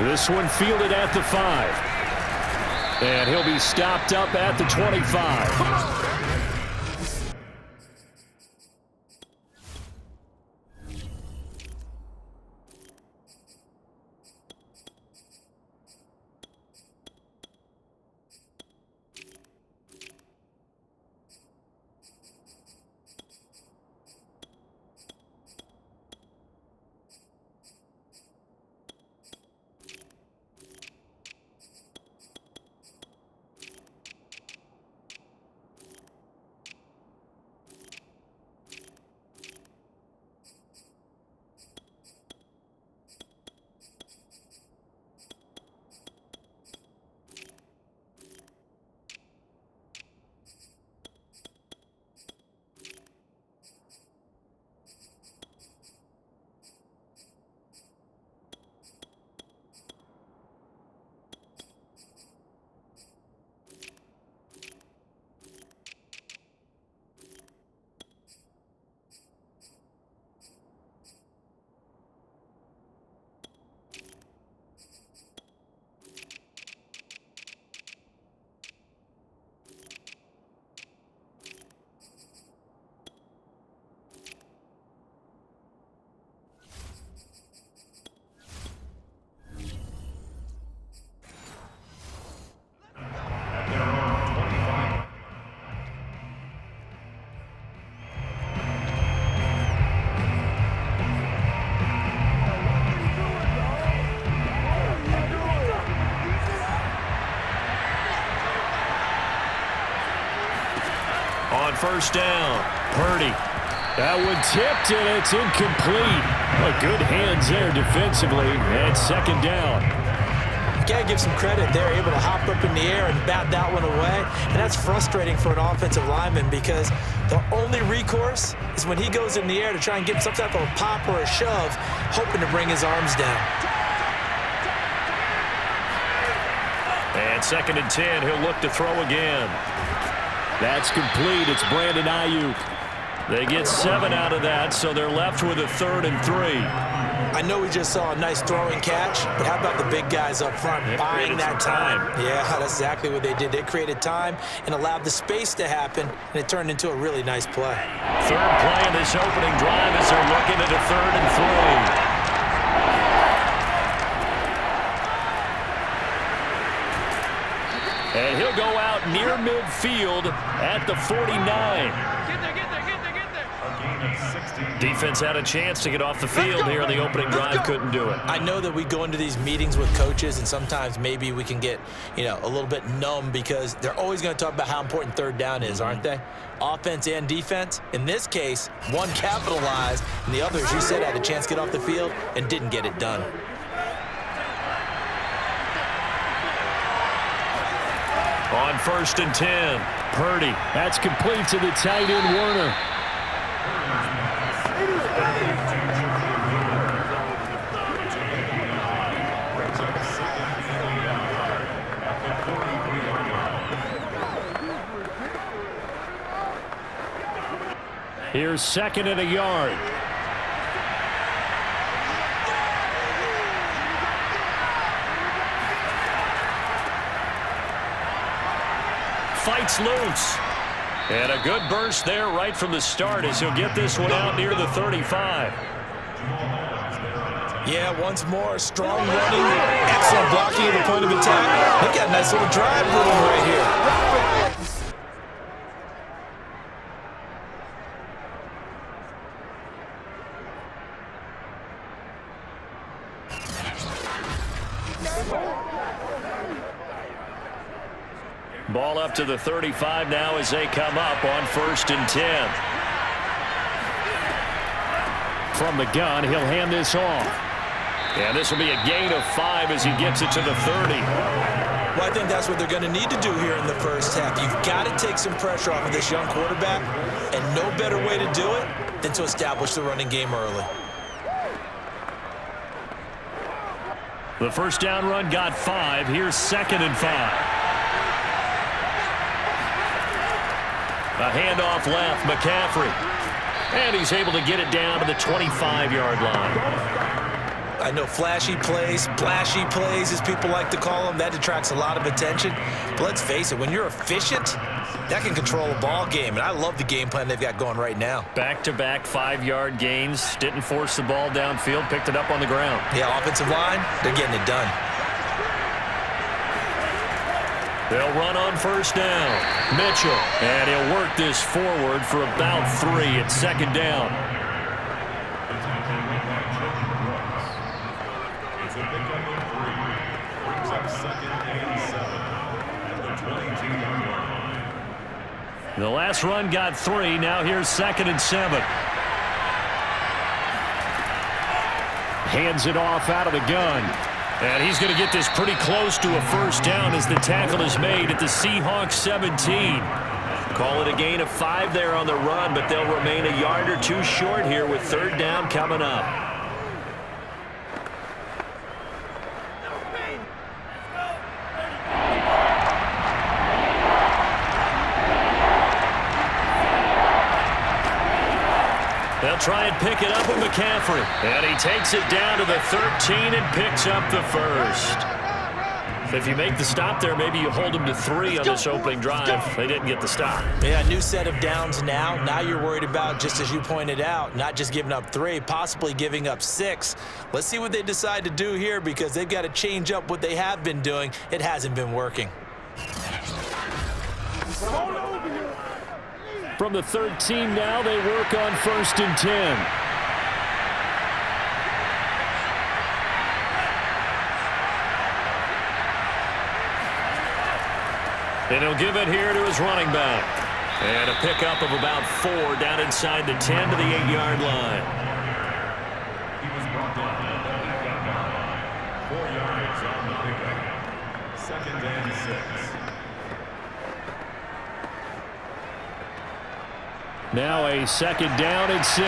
This one fielded at the 5. And he'll be stopped up at the 25. On first down, Purdy. That one tipped, and it's incomplete. But good hands there defensively, and second down. You got to give some credit. They're able to hop up in the air and bat that one away. And that's frustrating for an offensive lineman because the only recourse is when he goes in the air to try and get some type of a pop or a shove, hoping to bring his arms down. And second and 10, he'll look to throw again. That's complete. It's Brandon Ayuk. They get 7 out of that, so they're left with a 3rd and 3. I know we just saw a nice throwing catch, but how about the big guys up front buying that time? Yeah, that's exactly what they did. They created time and allowed the space to happen, and it turned into a really nice play. Third play of this opening drive as they're looking at a 3rd and 3. And he'll go out near midfield at the 49. Get there. A gain of 60. Defense had a chance to get off the field here. The opening drive couldn't do it. I know that we go into these meetings with coaches, and sometimes maybe we can get, a little bit numb because they're always going to talk about how important third down is, aren't they? Offense and defense. In this case, one capitalized, and the other, as you said, had a chance to get off the field and didn't get it done. On first and 10, Purdy. That's complete to the tight end, Warner. Here's 2nd and a yard. Fights loose. And a good burst there right from the start as he'll get this one out near the 35. Yeah, once more, strong running, excellent blocking at the point of attack. They've got a nice little drive moving right here. Ball up to the 35 now as they come up on first and 10. From the gun, he'll hand this off. And this will be a gain of 5 as he gets it to the 30. Well, I think that's what they're going to need to do here in the first half. You've got to take some pressure off of this young quarterback, and no better way to do it than to establish the running game early. The first down run got 5. Here's 2nd and 5. A handoff left, McCaffrey. And he's able to get it down to the 25-yard line. I know flashy plays, splashy plays, as people like to call them, that attracts a lot of attention. But let's face it, when you're efficient, that can control a ball game. And I love the game plan they've got going right now. Back-to-back 5-yard gains. Didn't force the ball downfield. Picked it up on the ground. Yeah, offensive line, they're getting it done. They'll run on first down. Mitchell. And he'll work this forward for about 3 at second down. The last run got 3. Now here's 2nd and 7. Hands it off out of the gun. And he's going to get this pretty close to a first down as the tackle is made at the Seahawks 17. Call it a gain of 5 there on the run, but they'll remain a yard or 2 short here with 3rd down coming up. They'll try and pick it up with McCaffrey. And he takes it down to the 13 and picks up the first. If you make the stop there, maybe you hold them to 3 on this opening drive. They didn't get the stop. Yeah, new set of downs now. Now you're worried about, just as you pointed out, not just giving up 3, possibly giving up 6. Let's see what they decide to do here, because they've got to change up what they have been doing. It hasn't been working. From the 13 now, they work on 1st and 10. And he'll give it here to his running back. And a pickup of about 4 down inside the 10 to the 8-yard line. He was brought down. 4 yards on the pickup. 2nd and 6. Now a 2nd down and 6.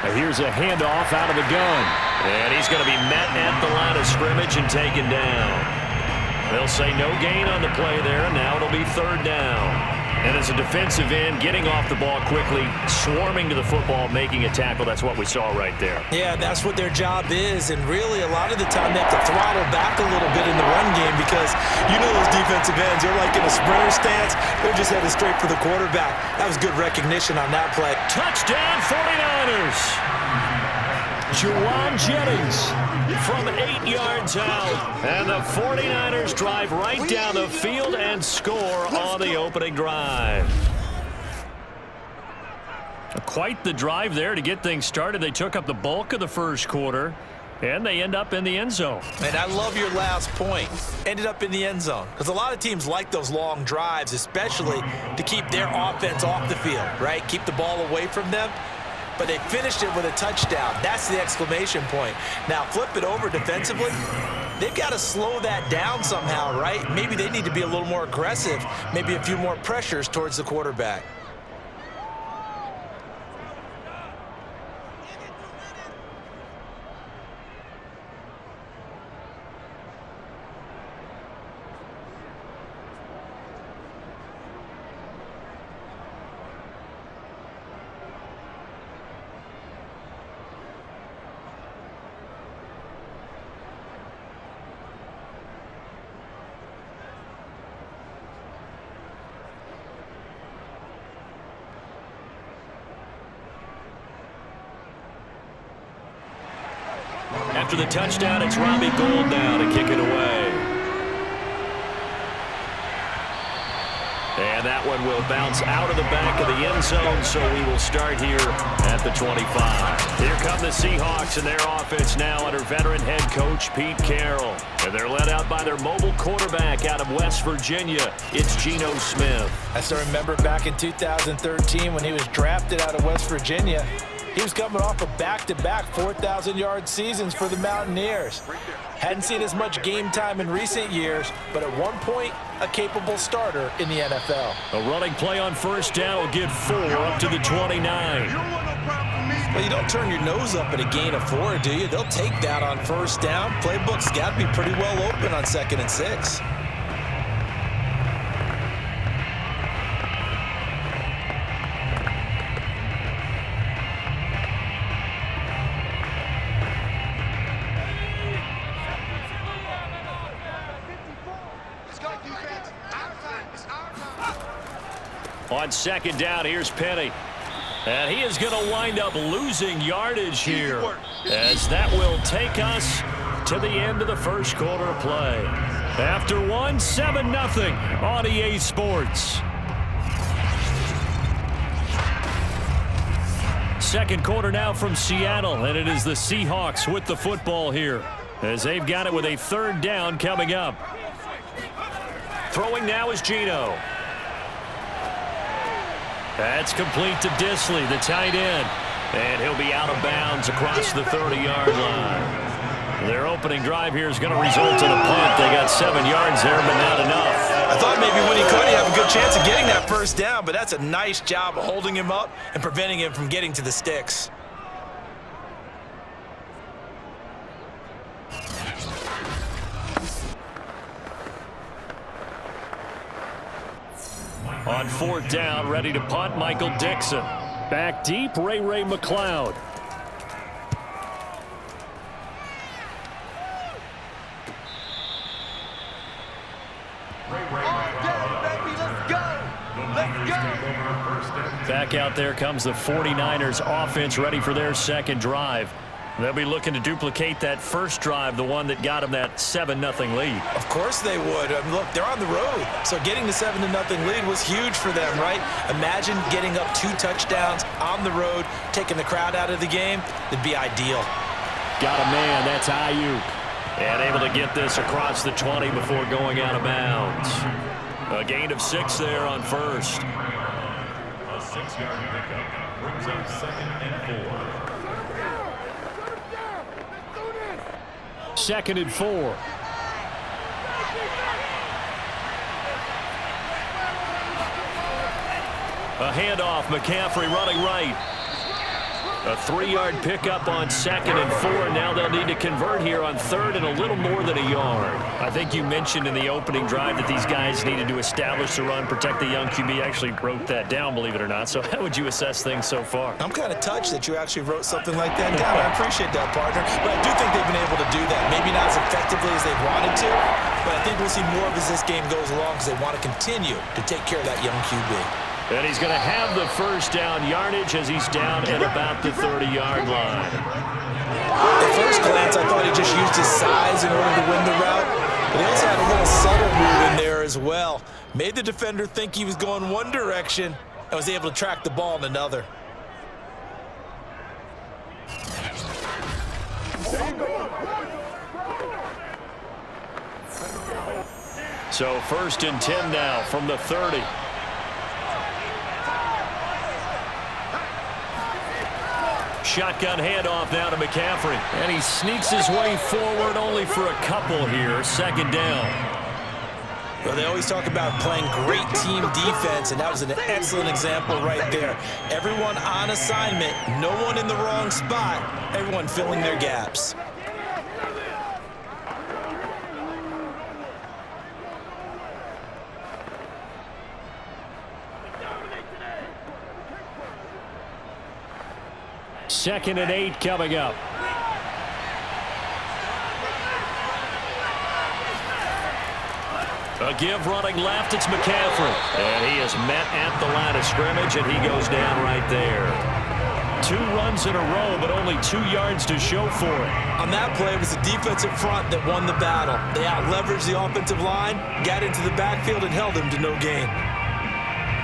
Now here's a handoff out of the gun. And he's going to be met at the line of scrimmage and taken down. They'll say no gain on the play there, and now it'll be 3rd down. And as a defensive end, getting off the ball quickly, swarming to the football, making a tackle, that's what we saw right there. Yeah, that's what their job is, and really a lot of the time they have to throttle back a little bit in the run game, because you know those defensive ends, they're like in a sprinter stance. They're just headed straight for the quarterback. That was good recognition on that play. Touchdown 49ers! Juwan Jennings from 8 yards out. And the 49ers drive right down the field and score on the opening drive. Quite the drive there to get things started. They took up the bulk of the first quarter, and they end up in the end zone. And I love your last point. Ended up in the end zone. Because a lot of teams like those long drives, especially to keep their offense off the field, right? Keep the ball away from them. But they finished it with a touchdown. That's the exclamation point. Now, flip it over defensively. They've got to slow that down somehow, right? Maybe they need to be a little more aggressive. Maybe a few more pressures towards the quarterback. After the touchdown, it's Robbie Gould now to kick it away. And that one will bounce out of the back of the end zone, so we will start here at the 25. Here come the Seahawks and their offense now under veteran head coach Pete Carroll. And they're led out by their mobile quarterback out of West Virginia. It's Geno Smith. I still remember back in 2013 when he was drafted out of West Virginia. He was coming off a back-to-back 4,000-yard seasons for the Mountaineers. Hadn't seen as much game time in recent years, but at one point, a capable starter in the NFL. A running play on first down will get 4 up to the 29. Well, you don't turn your nose up at a gain of 4, do you? They'll take that on first down. Playbook's got to be pretty well open on 2nd and 6. On second down, here's Penny. And he is going to wind up losing yardage here, as that will take us to the end of the first quarter of play. After one, 7-0 on EA Sports. Second quarter now from Seattle, and it is the Seahawks with the football here, as they've got it with a third down coming up. Throwing now is Geno. That's complete to Disley, the tight end. And he'll be out of bounds across the 30-yard line. Their opening drive here is going to result in a punt. They got 7 yards there, but not enough. I thought maybe when he could, he'd have a good chance of getting that first down, but that's a nice job of holding him up and preventing him from getting to the sticks. On fourth down, ready to punt, Michael Dixon. Back deep, Ray McLeod. Back out there comes the 49ers offense, ready for their second drive. They'll be looking to duplicate that first drive, the one that got them that 7-0 lead. Of course they would. Look, they're on the road, so getting the 7-0 lead was huge for them, right? Imagine getting up 2 touchdowns on the road, taking the crowd out of the game. It'd be ideal. Got a man, that's Ayuk. And able to get this across the 20 before going out of bounds. A gain of 6 there on first. A 6-yard pickup brings up 2nd and 4. 2nd and 4. A handoff, McCaffrey running right. A 3-yard pickup on 2nd and 4. Now they'll need to convert here on 3rd and a little more than a yard. I think you mentioned in the opening drive that these guys needed to establish the run, protect the young QB. I actually wrote that down, believe it or not. So how would you assess things so far? I'm kind of touched that you actually wrote something like that down. I appreciate that, partner. But I do think they've been able to do that. Maybe not as effectively as they wanted to, but I think we'll see more of as this game goes along because they want to continue to take care of that young QB. And he's going to have the first down yardage as he's down at about the 30-yard line. At first glance, I thought he just used his size in order to win the route, but he also had a little subtle move in there as well. Made the defender think he was going one direction and was able to track the ball in another. So 1st and 10 now from the 30. Shotgun handoff now to McCaffrey. And he sneaks his way forward only for a couple here. 2nd down. Well, they always talk about playing great team defense, and that was an excellent example right there. Everyone on assignment, no one in the wrong spot, everyone filling their gaps. Second and 8 coming up. A give running left, it's McCaffrey. And he is met at the line of scrimmage, and he goes down right there. 2 runs in a row, but only 2 yards to show for it. On that play, it was the defensive front that won the battle. They out-leveraged the offensive line, got into the backfield, and held him to no gain.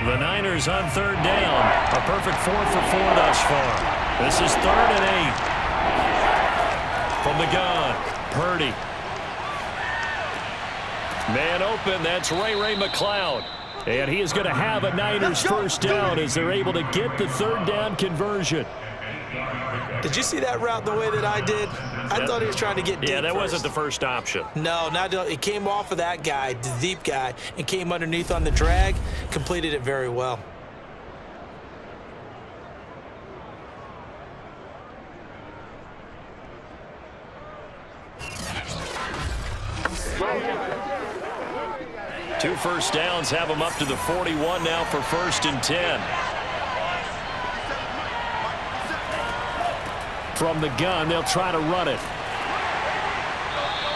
The Niners on 3rd down. A perfect 4 for 4 thus far. This is 3rd and 8. From the gun, Purdy. Man open, that's Ray McLeod. And he is going to have a Niners first down as they're able to get the 3rd down conversion. Did you see that route the way that I did? I thought he was trying to get deep. Yeah, that wasn't the first option. No, it came off of that guy, the deep guy, and came underneath on the drag, completed it very well. Two first downs have them up to the 41 now for 1st and 10. From the gun, they'll try to run it.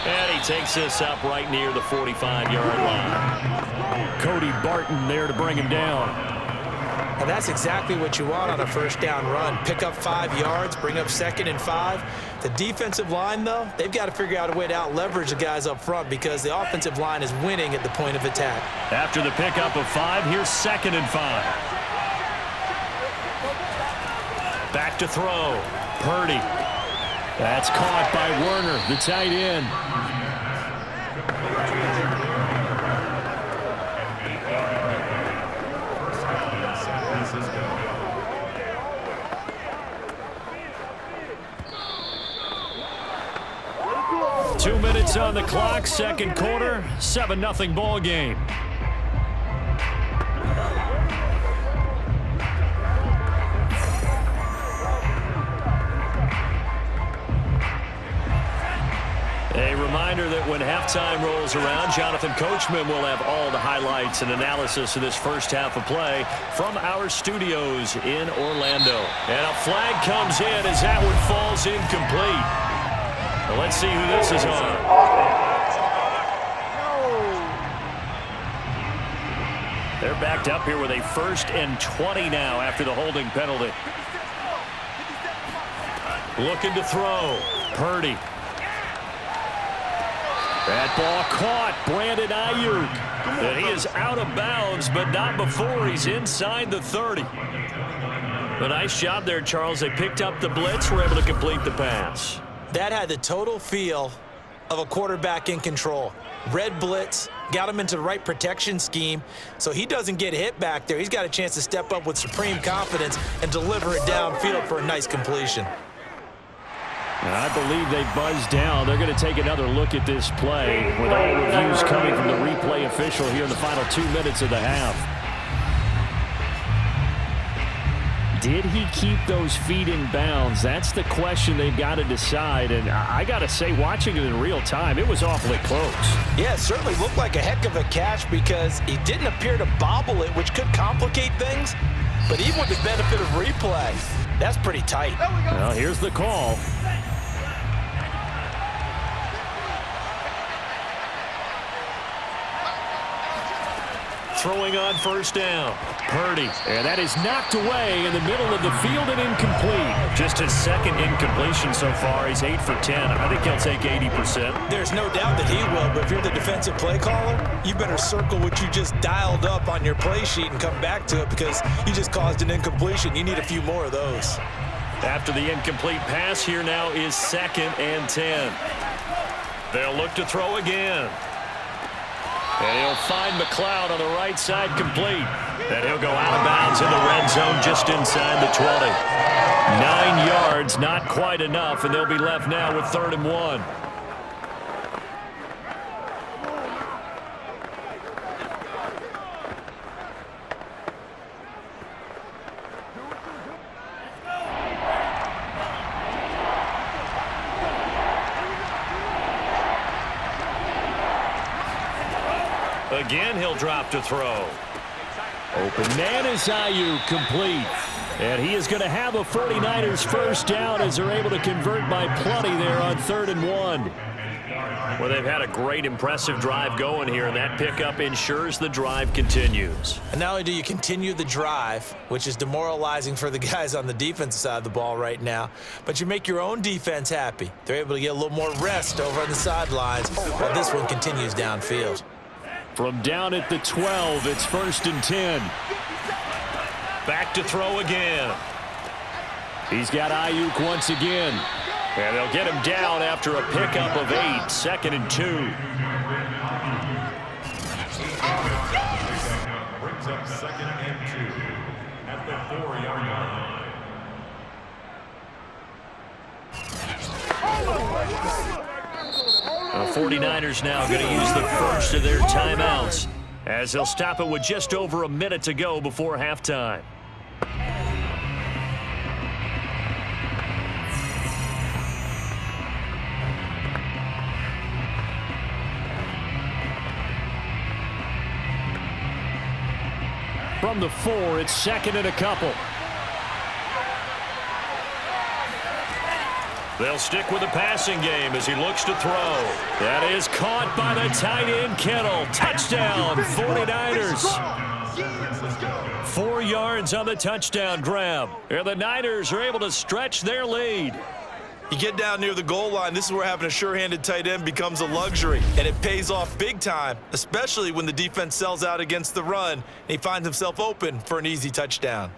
And he takes this up right near the 45-yard line. Cody Barton there to bring him down. And that's exactly what you want on a first down run. Pick up 5 yards, bring up 2nd and 5. The defensive line, though, they've got to figure out a way to out-leverage the guys up front because the offensive line is winning at the point of attack. After the pickup of 5, here's 2nd and 5. Back to throw. Purdy. That's caught by Werner, the tight end. Two minutes on the clock, second quarter, 7-0 ball game. A reminder that when halftime rolls around, Jonathan Coachman will have all the highlights and analysis of this first half of play from our studios in Orlando. And a flag comes in as that one falls incomplete. Well, let's see who this is on. They're backed up here with a 1st and 20 now after the holding penalty. Looking to throw. Purdy. That ball caught. Brandon Ayuk. And he is out of bounds, but not before he's inside the 30. A nice job there, Charles. They picked up the blitz, were able to complete the pass. That had the total feel of a quarterback in control. Red blitz, got him into the right protection scheme, so he doesn't get hit back there. He's got a chance to step up with supreme confidence and deliver it downfield for a nice completion. I believe they buzzed down. They're going to take another look at this play with all reviews coming from the replay official here in the final 2 minutes of the half. Did he keep those feet in bounds? That's the question they've got to decide. And I got to say, watching it in real time, it was awfully close. Yeah, it certainly looked like a heck of a catch because he didn't appear to bobble it, which could complicate things. But even with the benefit of replay, that's pretty tight. Well, here's the call. Throwing on first down. Purdy. And that is knocked away in the middle of the field and incomplete. Just his 2nd incompletion so far. He's 8 for 10. I think he'll take 80%. There's no doubt that he will, but if you're the defensive play caller, you better circle what you just dialed up on your play sheet and come back to it because you just caused an incompletion. You need a few more of those. After the incomplete pass, here now is 2nd and 10. They'll look to throw again. And he'll find McLeod on the right side complete. And he'll go out of bounds in the red zone just inside the 20. 9 yards, not quite enough, and they'll be left now with 3rd and 1. Again, he'll drop to throw. Open man is Ayuk, complete. And he is going to have a 49ers first down as they're able to convert by plenty there on 3rd and 1. Well, they've had a great, impressive drive going here, and that pickup ensures the drive continues. And not only do you continue the drive, which is demoralizing for the guys on the defensive side of the ball right now, but you make your own defense happy. They're able to get a little more rest over on the sidelines while this one continues downfield. From down at the 12, it's 1st and 10. Back to throw again. He's got Ayuk once again. And they'll get him down after a pickup of 8, 2nd and 2. Brings up 2nd and 2 at the 4-yard line. The 49ers now going to use the first of their timeouts as they'll stop it with just over a minute to go before halftime. From the 4, it's 2nd and a couple. They'll stick with the passing game as he looks to throw. That is caught by the tight end, Kittle. Touchdown, 49ers. 4 yards on the touchdown grab. And the Niners are able to stretch their lead. You get down near the goal line, this is where having a sure-handed tight end becomes a luxury, and it pays off big time, especially when the defense sells out against the run, and he finds himself open for an easy touchdown.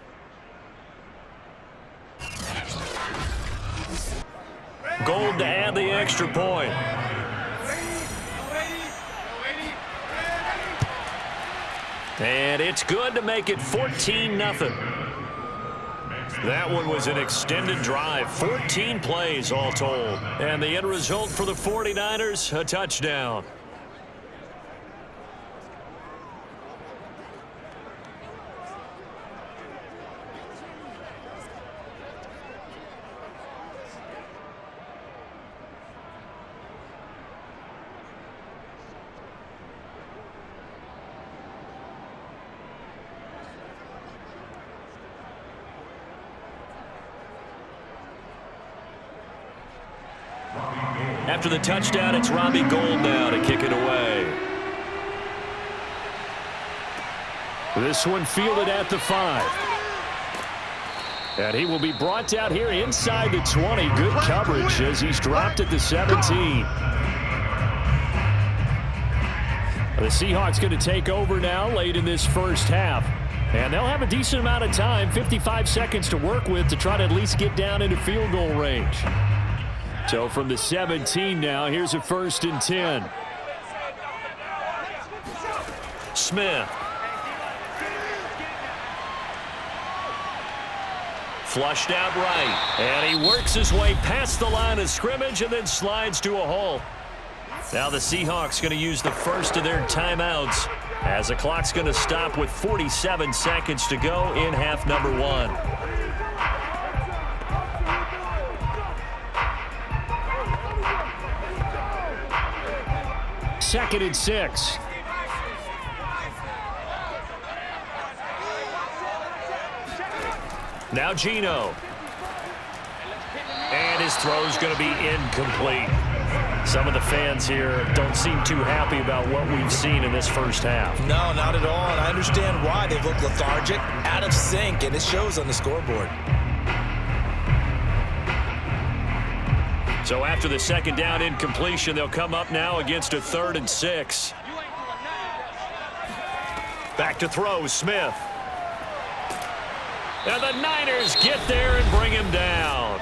Gold to add the extra point. And it's good to make it 14-0. That one was an extended drive, 14 plays all told. And the end result for the 49ers, a touchdown. After the touchdown, it's Robbie Gould now to kick it away. This one fielded at the 5. And he will be brought down here inside the 20. Good coverage as he's dropped at the 17. The Seahawks going to take over now late in this first half. And they'll have a decent amount of time, 55 seconds to work with, to try to at least get down into field goal range. So from the 17 now, here's a 1st and 10. Smith. Flushed out right. And he works his way past the line of scrimmage and then slides to a halt. Now the Seahawks going to use the first of their timeouts as the clock's going to stop with 47 seconds to go in half number 1. Second and 6. Now Geno. And his throw's going to be incomplete. Some of the fans here don't seem too happy about what we've seen in this first half. No, not at all, and I understand why. They've looked lethargic, out of sync, and it shows on the scoreboard. So after the second down incompletion, they'll come up now against a 3rd and 6. Back to throw, Smith. And the Niners get there and bring him down.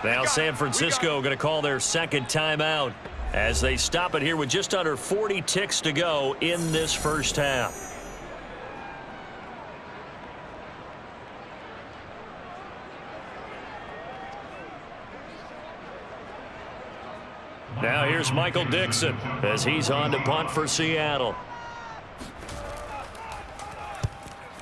Now San Francisco going to call their second timeout as they stop it here with just under 40 ticks to go in this first half. Now here's Michael Dixon as he's on to punt for Seattle.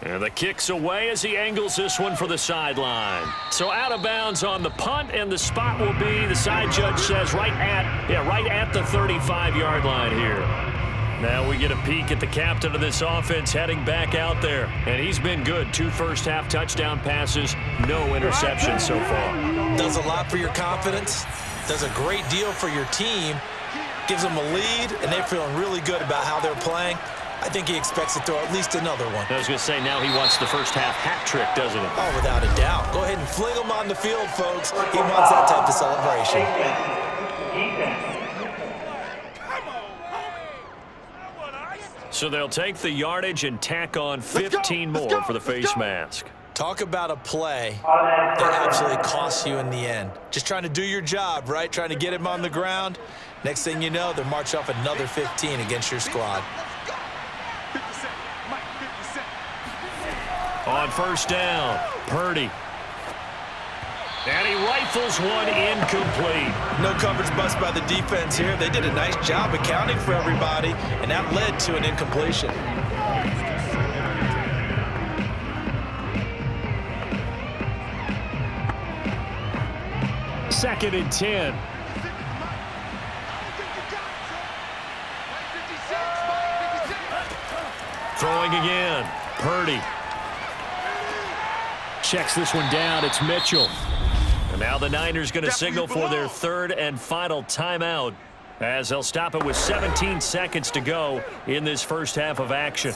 And the kick's away as he angles this one for the sideline. So out of bounds on the punt, and the spot will be, the side judge says, right at the 35-yard line here. Now we get a peek at the captain of this offense heading back out there. And he's been good. 2 first-half touchdown passes, no interceptions so far. Does a lot for your confidence. Does a great deal for your team. Gives them a lead, and they're feeling really good about how they're playing. I think he expects to throw at least another one. I was going to say, now he wants the first half hat trick, doesn't he? Oh, without a doubt. Go ahead and fling him on the field, folks. He wants that type of celebration. So they'll take the yardage and tack on 15 more for the face mask. Talk about a play that absolutely costs you in the end. Just trying to do your job, right? Trying to get him on the ground. Next thing you know, they're marching off another 15 against your squad. On first down, Purdy. And he rifles one incomplete. No coverage bust by the defense here. They did a nice job accounting for everybody, and that led to an incompletion. Second and 10. Throwing again, Purdy. Checks this one down, it's Mitchell. And now the Niners going to signal for their third and final timeout as they'll stop it with 17 seconds to go in this first half of action.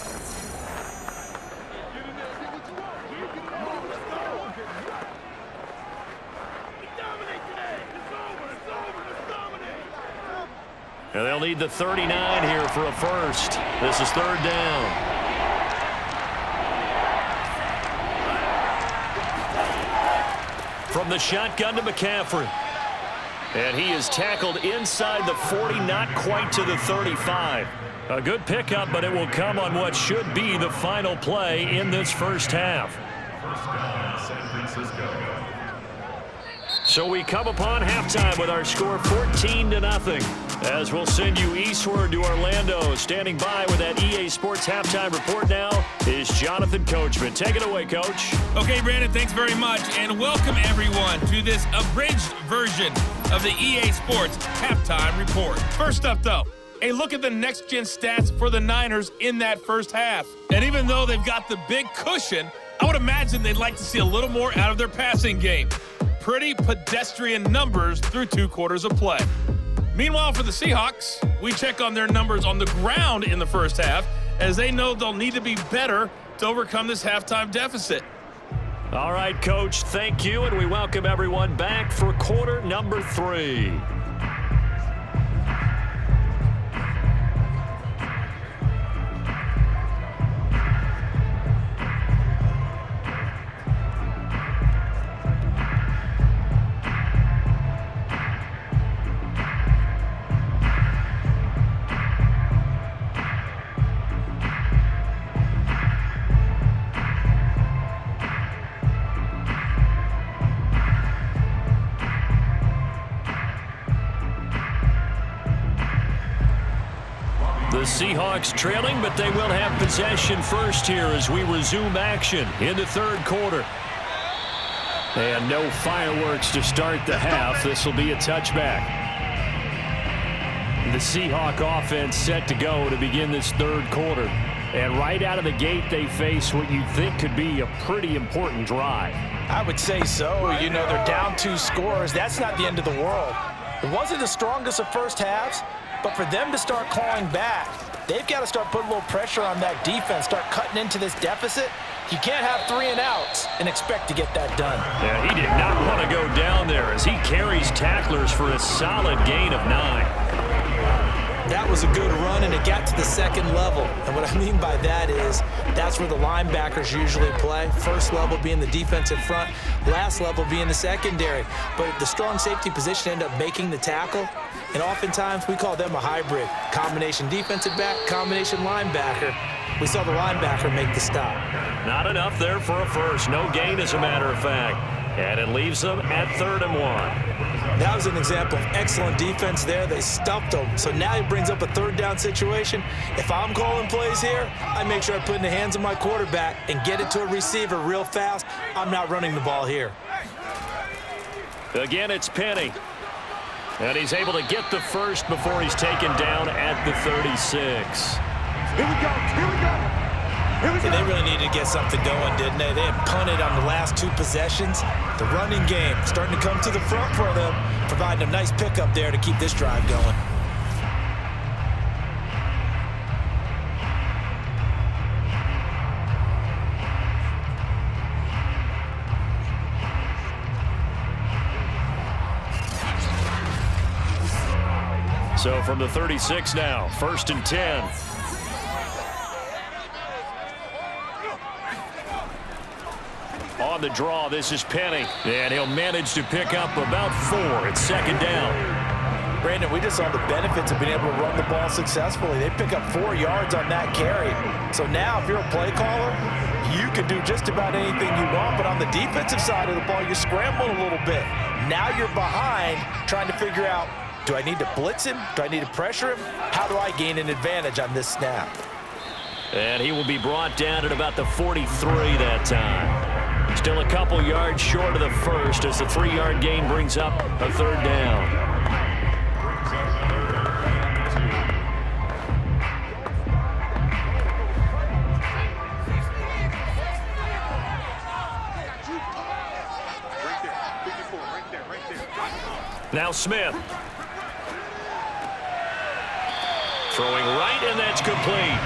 And they'll need the 39 here for a first. This is third down. From the shotgun to McCaffrey. And he is tackled inside the 40, not quite to the 35. A good pickup, but it will come on what should be the final play in this first half. First down, San Francisco. So we come upon halftime with our score 14-0. As we'll send you eastward to Orlando. Standing by with that EA Sports halftime report now is Jonathan Coachman. Take it away, Coach. Okay, Brandon, thanks very much. And welcome, everyone, to this abridged version of the EA Sports halftime report. First up, though, a look at the next-gen stats for the Niners in that first half. And even though they've got the big cushion, I would imagine they'd like to see a little more out of their passing game. Pretty pedestrian numbers through 2 quarters of play. Meanwhile, for the Seahawks, we check on their numbers on the ground in the first half, as they know they'll need to be better to overcome this halftime deficit. All right, Coach, thank you, and we welcome everyone back for quarter number 3. The Seahawks trailing, but they will have possession first here as we resume action in the third quarter. And no fireworks to start the half. This will be a touchback. The Seahawk offense set to go to begin this third quarter. And right out of the gate, they face what you think could be a pretty important drive. I would say so. You know, they're down 2 scores. That's not the end of the world. It wasn't the strongest of first halves, but for them to start clawing back, they've got to start putting a little pressure on that defense, start cutting into this deficit. You can't have 3 and outs and expect to get that done. Yeah, he did not want to go down there as he carries tacklers for a solid gain of 9. That was a good run, and it got to the second level. And what I mean by that is that's where the linebackers usually play. First level being the defensive front, last level being the secondary. But the strong safety position ended up making the tackle. And oftentimes we call them a hybrid. Combination defensive back, combination linebacker. We saw the linebacker make the stop. Not enough there for a first. No gain, as a matter of fact. And it leaves them at 3rd and 1. That was an example of excellent defense there. They stuffed them. So now he brings up a 3rd down situation. If I'm calling plays here, I make sure I put it in the hands of my quarterback and get it to a receiver real fast. I'm not running the ball here. Again, it's Penny. And he's able to get the first before he's taken down at the 36. Here we go. Here we go. Yeah, they really needed to get something going, didn't they? They had punted on the last 2 possessions. The running game starting to come to the front for them, providing a nice pickup there to keep this drive going. So from the 36 now, 1st and 10. On the draw, this is Penny. And he'll manage to pick up about 4. It's 2nd down. Brandon, we just saw the benefits of being able to run the ball successfully. They pick up 4 yards on that carry. So now if you're a play caller, you can do just about anything you want. But on the defensive side of the ball, you're scrambling a little bit. Now you're behind trying to figure out, do I need to blitz him? Do I need to pressure him? How do I gain an advantage on this snap? And he will be brought down at about the 43 that time. Still a couple yards short of the first as the 3-yard gain brings up a 3rd down. Now Smith. Throwing right, and that's complete.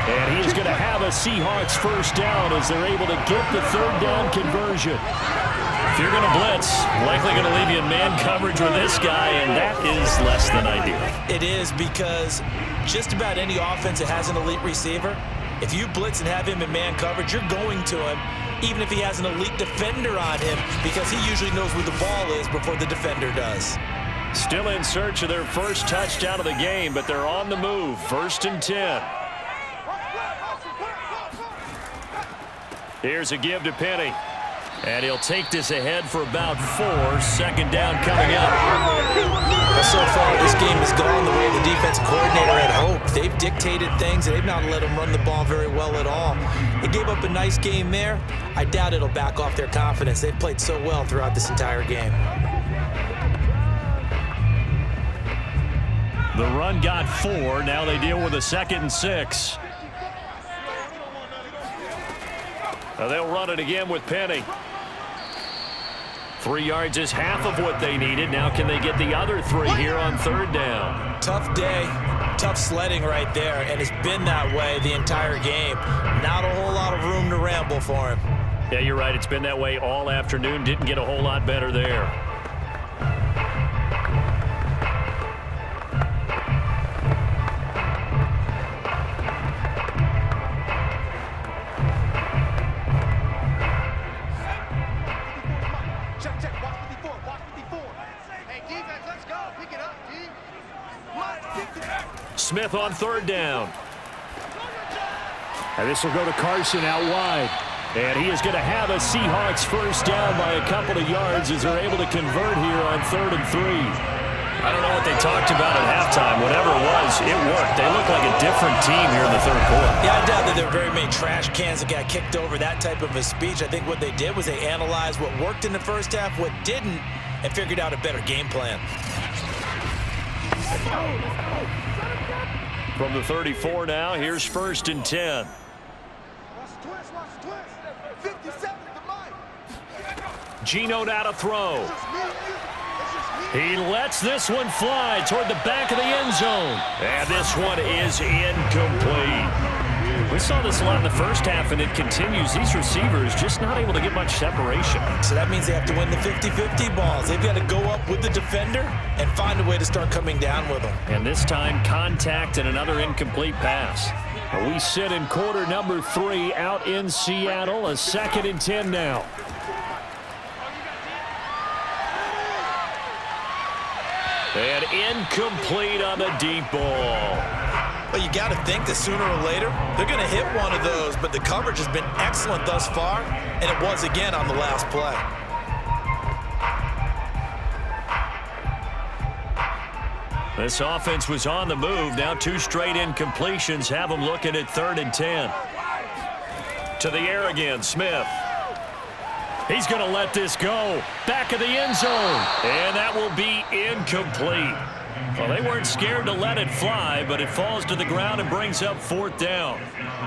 And he's going to have a Seahawks 1st down as they're able to get the 3rd down conversion. If you're going to blitz, likely going to leave you in man coverage with this guy, and that is less than ideal. It is, because just about any offense that has an elite receiver, if you blitz and have him in man coverage, you're going to him, even if he has an elite defender on him, because he usually knows where the ball is before the defender does. Still in search of their first touchdown of the game, but they're on the move. 1st and 10. Here's a give to Penny. And he'll take this ahead for about 4. 2nd down coming up. Well, so far, this game has gone the way the defensive coordinator had hoped. They've dictated things, and they've not let them run the ball very well at all. They gave up a nice game there. I doubt it'll back off their confidence. They've played so well throughout this entire game. The run got 4. Now they deal with a 2nd and 6. They'll run it again with Penny. 3 yards is half of what they needed. Now can they get the other 3 here on 3rd down? Tough day, tough sledding right there, and it's been that way the entire game. Not a whole lot of room to ramble for him. Yeah, you're right. It's been that way all afternoon. Didn't get a whole lot better there. Smith on 3rd down. And this will go to Carson out wide. And he is going to have a Seahawks first down by a couple of yards as they're able to convert here on 3rd and 3. I don't know what they talked about at halftime. Whatever it was, it worked. They look like a different team here in the 3rd quarter. Yeah, I doubt that there were very many trash cans that got kicked over, that type of a speech. I think what they did was they analyzed what worked in the first half, what didn't, and figured out a better game plan. From the 34 now, here's 1st and 10. Geno now to throw. He lets this one fly toward the back of the end zone. And this one is incomplete. We saw this a lot in the first half, and it continues. These receivers just not able to get much separation. So that means they have to win the 50-50 balls. They've got to go up with the defender and find a way to start coming down with them. And this time, contact and another incomplete pass. We sit in quarter number 3 out in Seattle. A 2nd and 10 now. And incomplete on the deep ball. Well, you got to think that sooner or later, they're going to hit one of those, but the coverage has been excellent thus far, and it was again on the last play. This offense was on the move. Now 2 straight incompletions have them looking at 3rd and 10. To the air again, Smith. He's going to let this go. Back of the end zone. And that will be incomplete. Well, they weren't scared to let it fly, but it falls to the ground and brings up 4th down.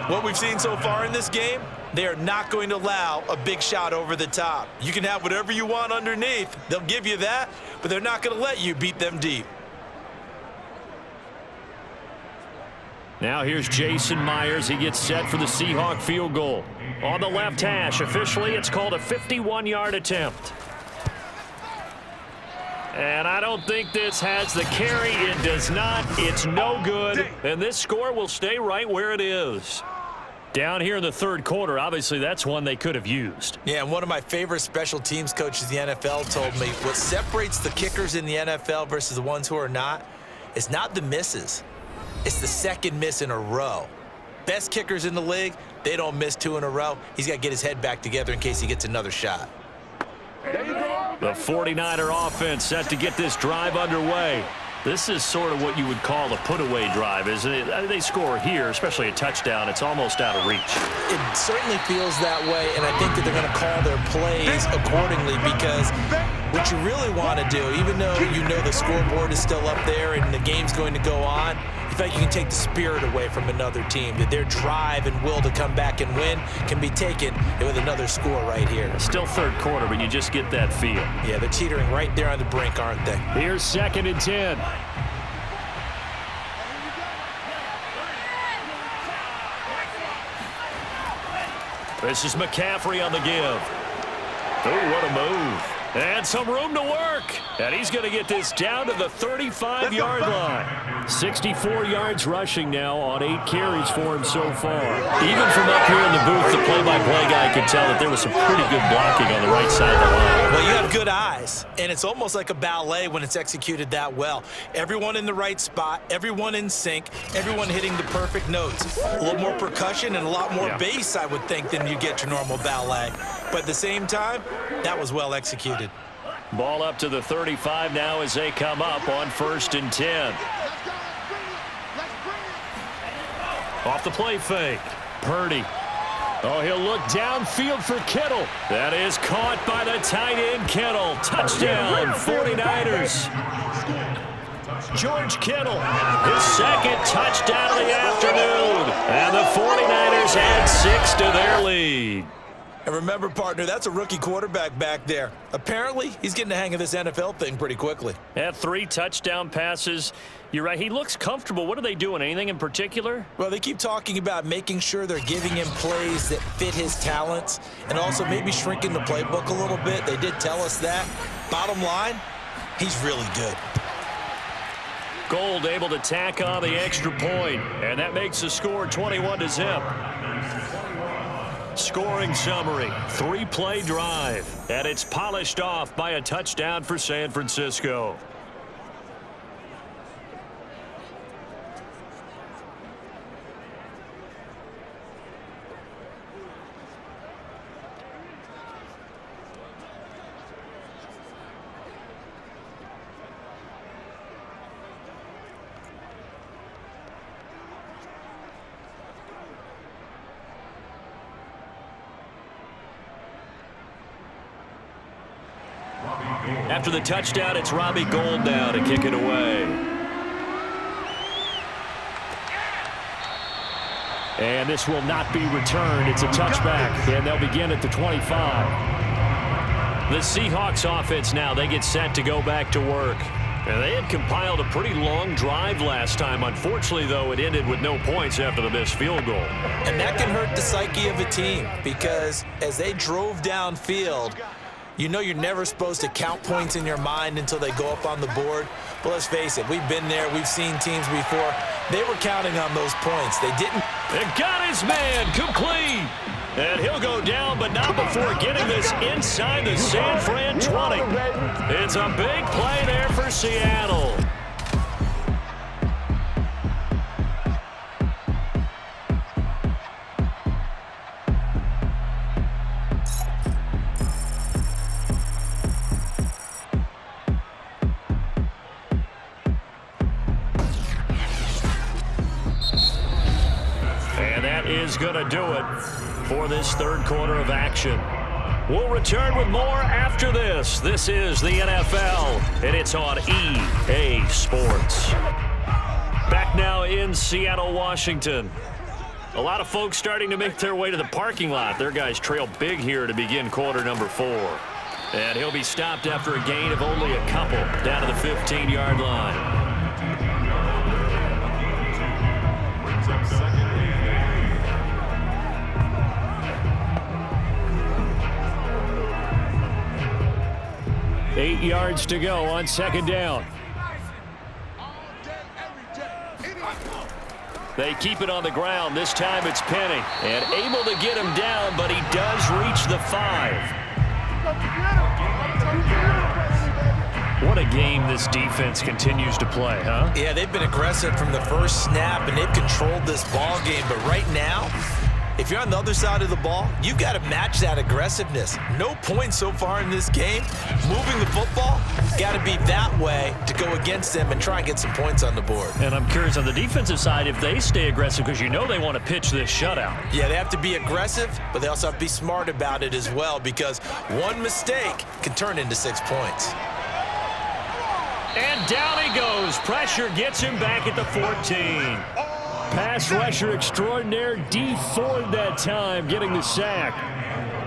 What we've seen so far in this game, they are not going to allow a big shot over the top. You can have whatever you want underneath. They'll give you that, but they're not going to let you beat them deep. Now here's Jason Myers. He gets set for the Seahawk field goal. On the left hash, officially it's called a 51-yard attempt. And I don't think this has the carry. It does not. It's no good. And this score will stay right where it is. Down here in the 3rd quarter, obviously that's one they could have used. Yeah, and one of my favorite special teams coaches in the NFL told me what separates the kickers in the NFL versus the ones who are not is not the misses. It's the 2nd miss in a row. Best kickers in the league, they don't miss 2 in a row. He's got to get his head back together in case he gets another shot. The 49er offense set to get this drive underway. This is sort of what you would call a put-away drive, isn't it? They score here, especially a touchdown. It's almost out of reach. It certainly feels that way, and I think that they're going to call their plays accordingly, because what you really want to do, even though you know the scoreboard is still up there and the game's going to go on, you feel like you can take the spirit away from another team, that their drive and will to come back and win can be taken with another score right here. Still 3rd quarter, but you just get that feel. Yeah, they're teetering right there on the brink, aren't they? Here's 2nd and 10. This is McCaffrey on the give. Oh, what a move. And some room to work. And he's going to get this down to the 35-yard line. 64 yards rushing now on 8 carries for him so far. Even from up here in the booth, the play-by-play guy could tell that there was some pretty good blocking on the right side of the line. Well, you have good eyes, and it's almost like a ballet when it's executed that well. Everyone in the right spot, everyone in sync, everyone hitting the perfect notes. A little more percussion and a lot more bass, I would think, than you get your normal ballet. But at the same time, that was well executed. Ball up to the 35 now as they come up on 1st and 10. Off the play fake. Purdy. Oh, he'll look downfield for Kittle. That is caught by the tight end, Kittle. Touchdown, 49ers. George Kittle, his second touchdown of the afternoon. And the 49ers add 6 to their lead. And remember, partner, that's a rookie quarterback back there. Apparently, he's getting the hang of this NFL thing pretty quickly. Had 3 touchdown passes. You're right, he looks comfortable. What are they doing? Anything in particular? Well, they keep talking about making sure they're giving him plays that fit his talents and also maybe shrinking the playbook a little bit. They did tell us that. Bottom line, he's really good. Gold able to tack on the extra point, and that makes the score 21-0. Scoring summary, 3-play drive, and it's polished off by a touchdown for San Francisco. After the touchdown, it's Robbie Gould now to kick it away. And this will not be returned. It's a touchback, and they'll begin at the 25. The Seahawks offense now, they get set to go back to work. And they had compiled a pretty long drive last time. Unfortunately, though, it ended with no points after the missed field goal. And that can hurt the psyche of a team because as they drove downfield, you know you're never supposed to count points in your mind until they go up on the board. But let's face it, we've been there. We've seen teams before. They were counting on those points. They didn't. They got his man complete. And he'll go down, but not before getting this inside the San Fran 20. It's a big play there for Seattle. Is going to do it for this third quarter of action. We'll return with more after this. This is the NFL, and it's on EA Sports. Back now in Seattle, Washington. A lot of folks starting to make their way to the parking lot. Their guys trail big here to begin quarter number 4. And he'll be stopped after a gain of only a couple down to the 15-yard line. 8 yards to go on second down. They keep it on the ground. This time it's Penny. And able to get him down, but he does reach the 5. What a game this defense continues to play, huh? Yeah, they've been aggressive from the first snap, and they've controlled this ball game. But right now, if you're on the other side of the ball, you've got to match that aggressiveness. No points so far in this game. Moving the football, got to be that way to go against them and try and get some points on the board. And I'm curious on the defensive side if they stay aggressive because you know they want to pitch this shutout. Yeah, they have to be aggressive, but they also have to be smart about it as well because one mistake can turn into 6 points. And down he goes. Pressure gets him back at the 14. Pass rusher extraordinaire, D Ford that time, getting the sack.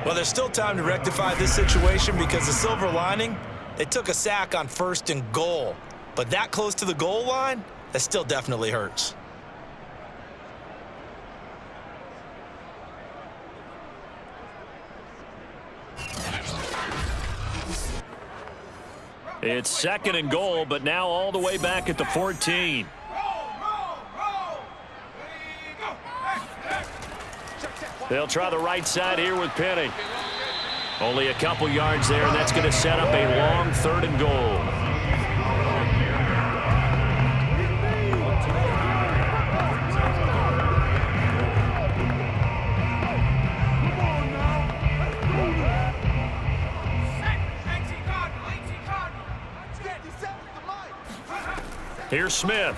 Well, there's still time to rectify this situation because the silver lining, they took a sack on 1st and goal. But that close to the goal line, that still definitely hurts. It's 2nd and goal, but now all the way back at the 14. They'll try the right side here with Penny. Only a couple yards there, and that's going to set up a long 3rd and goal. Here's Smith.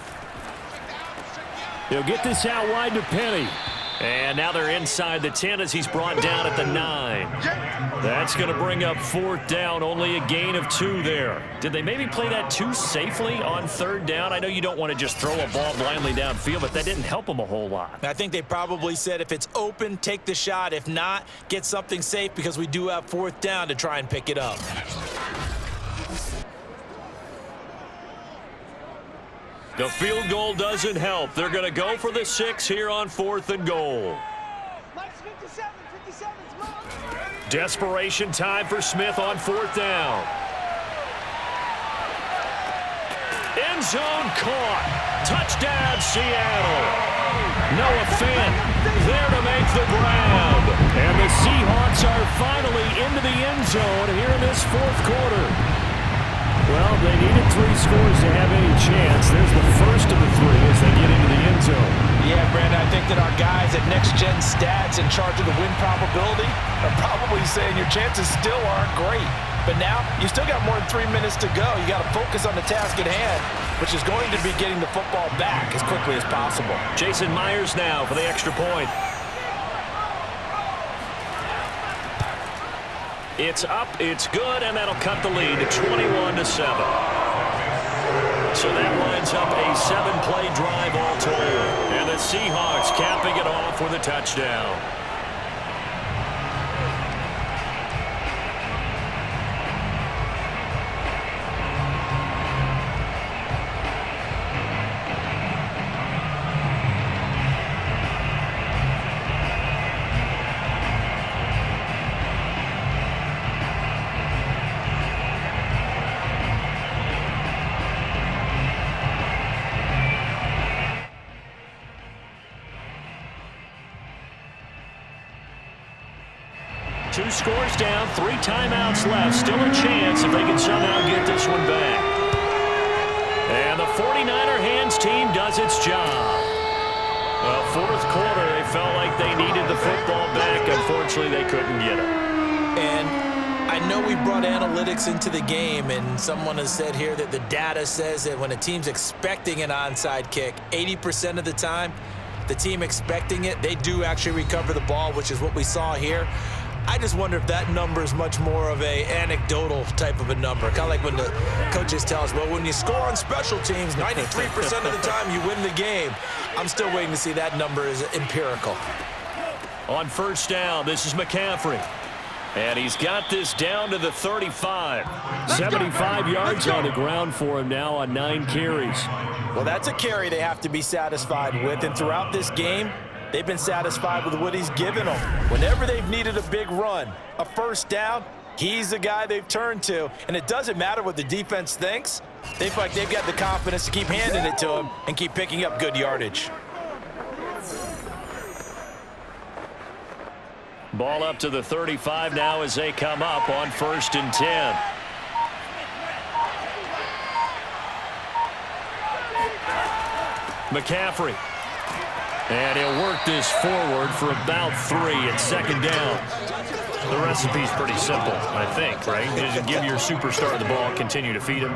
He'll get this out wide to Penny. And now they're inside the 10 as he's brought down at the 9. That's going to bring up 4th down, only a gain of 2 there. Did they maybe play that too safely on 3rd down? I know you don't want to just throw a ball blindly downfield, but that didn't help them a whole lot. I think they probably said if it's open, take the shot. If not, get something safe because we do have 4th down to try and pick it up. The field goal doesn't help. They're going to go for the 6 here on 4th and goal. Desperation time for Smith on 4th down. End zone caught. Touchdown, Seattle. Noah Fant there to make the grab. And the Seahawks are finally into the end zone here in this 4th quarter. Well, they needed 3 scores to have any chance. There's the first of the 3 as they get into the end zone. Yeah, Brandon, I think that our guys at Next Gen Stats in charge of the win probability are probably saying your chances still aren't great. But now, you still got more than 3 minutes to go. You got to focus on the task at hand, which is going to be getting the football back as quickly as possible. Jason Myers now for the extra point. It's up, it's good, and that'll cut the lead to 21-7. So that lines up a 7-play drive all told. And the Seahawks capping it off with a touchdown. Two scores down, 3 timeouts left. Still a chance if they can somehow get this one back. And the 49er hands team does its job. Well, 4th quarter, they felt like they needed the football back. Unfortunately, they couldn't get it. And I know we brought analytics into the game, and someone has said here that the data says that when a team's expecting an onside kick, 80% of the time, the team expecting it, they do actually recover the ball, which is what we saw here. I just wonder if that number is much more of a anecdotal type of a number. Kind of like when the coaches tell us, well, when you score on special teams, 93% of the time you win the game. I'm still waiting to see that number is empirical. On 1st down, this is McCaffrey. And he's got this down to the 35. 75 yards on the ground for him now on 9 carries. Well, that's a carry they have to be satisfied with. And throughout this game, they've been satisfied with what he's given them. Whenever they've needed a big run, a 1st down, he's the guy they've turned to. And it doesn't matter what the defense thinks. They feel like they've got the confidence to keep handing it to him and keep picking up good yardage. Ball up to the 35 now as they come up on 1st and 10. McCaffrey. And he'll work this forward for about 3 at 2nd down. The recipe's pretty simple, I think, right? Just give your superstar the ball, continue to feed him.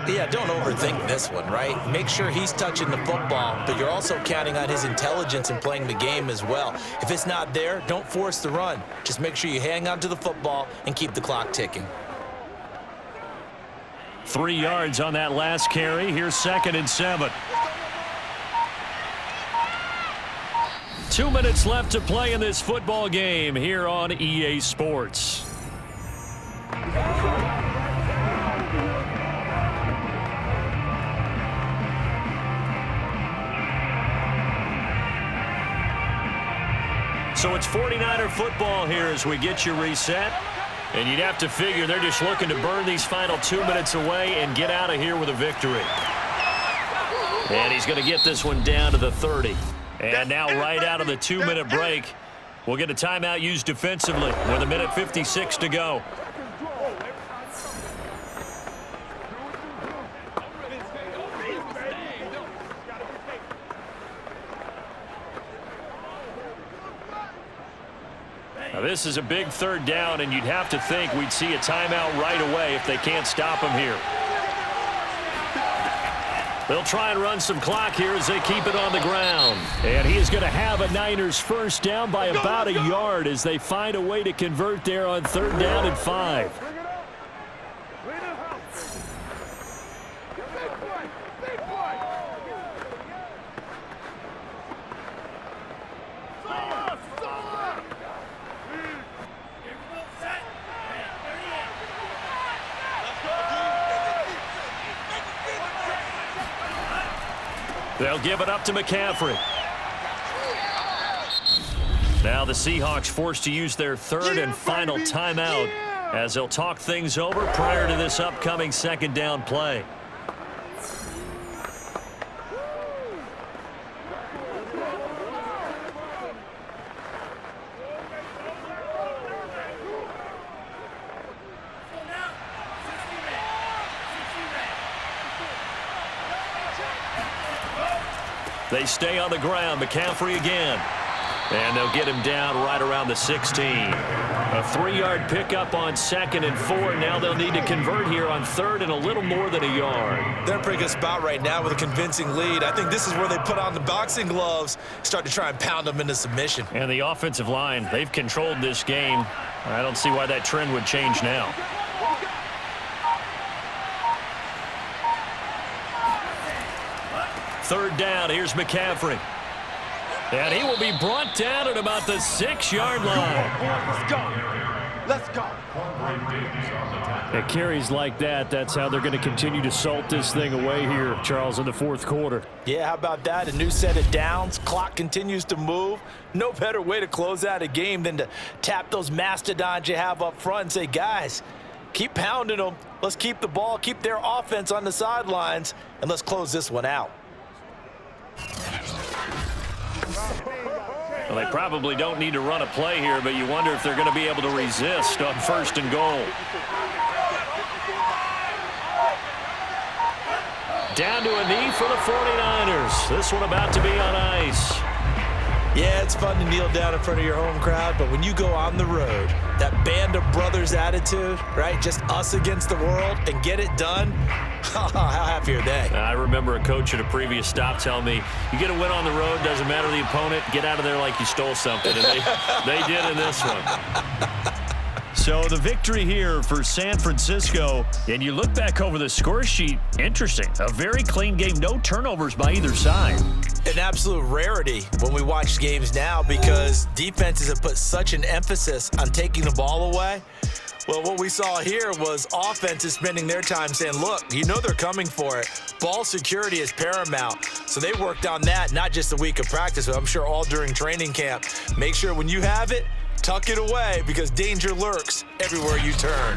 Yeah, don't overthink this one, right? Make sure he's touching the football, but you're also counting on his intelligence in playing the game as well. If it's not there, don't force the run. Just make sure you hang on to the football and keep the clock ticking. 3 yards on that last carry. Here's 2nd and 7. 2 minutes left to play in this football game here on EA Sports. So it's 49er football here as we get you reset. And you'd have to figure they're just looking to burn these final 2 minutes away and get out of here with a victory. And he's going to get this one down to the 30. And now right out of the 2-minute break, we'll get a timeout used defensively with 1:56 to go. Now this is a big third down, and you'd have to think we'd see a timeout right away if they can't stop him here. They'll try and run some clock here as they keep it on the ground. And he is going to have a Niners first down by about a yard as they find a way to convert there on 3rd down and 5. They'll give it up to McCaffrey. Now the Seahawks forced to use their 3rd and final timeout as they'll talk things over prior to this upcoming 2nd down play. They stay on the ground. McCaffrey again. And they'll get him down right around the 16. A 3-yard pickup on 2nd and 4. Now they'll need to convert here on 3rd and a little more than a yard. They're in a pretty good spot right now with a convincing lead. I think this is where they put on the boxing gloves, start to try and pound them into submission. And the offensive line, they've controlled this game. I don't see why that trend would change now. Third down, here's McCaffrey. And he will be brought down at about the 6-yard line. Let's go. Let's go. At carries like that, that's how they're going to continue to salt this thing away here, Charles, in the 4th quarter. Yeah, how about that? A new set of downs. Clock continues to move. No better way to close out a game than to tap those mastodons you have up front and say, guys, keep pounding them. Let's keep the ball, keep their offense on the sidelines, and let's close this one out. Well, they probably don't need to run a play here, but you wonder if they're going to be able to resist on 1st and goal. Down to a knee for the 49ers. This one about to be on ice. Yeah, it's fun to kneel down in front of your home crowd, but when you go on the road, that band of brothers attitude, right? Just us against the world and get it done. How happy are they? I remember a coach at a previous stop telling me, you get a win on the road, doesn't matter the opponent, get out of there like you stole something. And they did in this one. So the victory here for San Francisco, and you look back over the score sheet, interesting. A very clean game, no turnovers by either side. An absolute rarity when we watch games now because defenses have put such an emphasis on taking the ball away. Well, what we saw here was offenses spending their time saying, look, you know they're coming for it. Ball security is paramount. So they worked on that, not just a week of practice, but I'm sure all during training camp. Make sure when you have it, tuck it away because danger lurks everywhere you turn.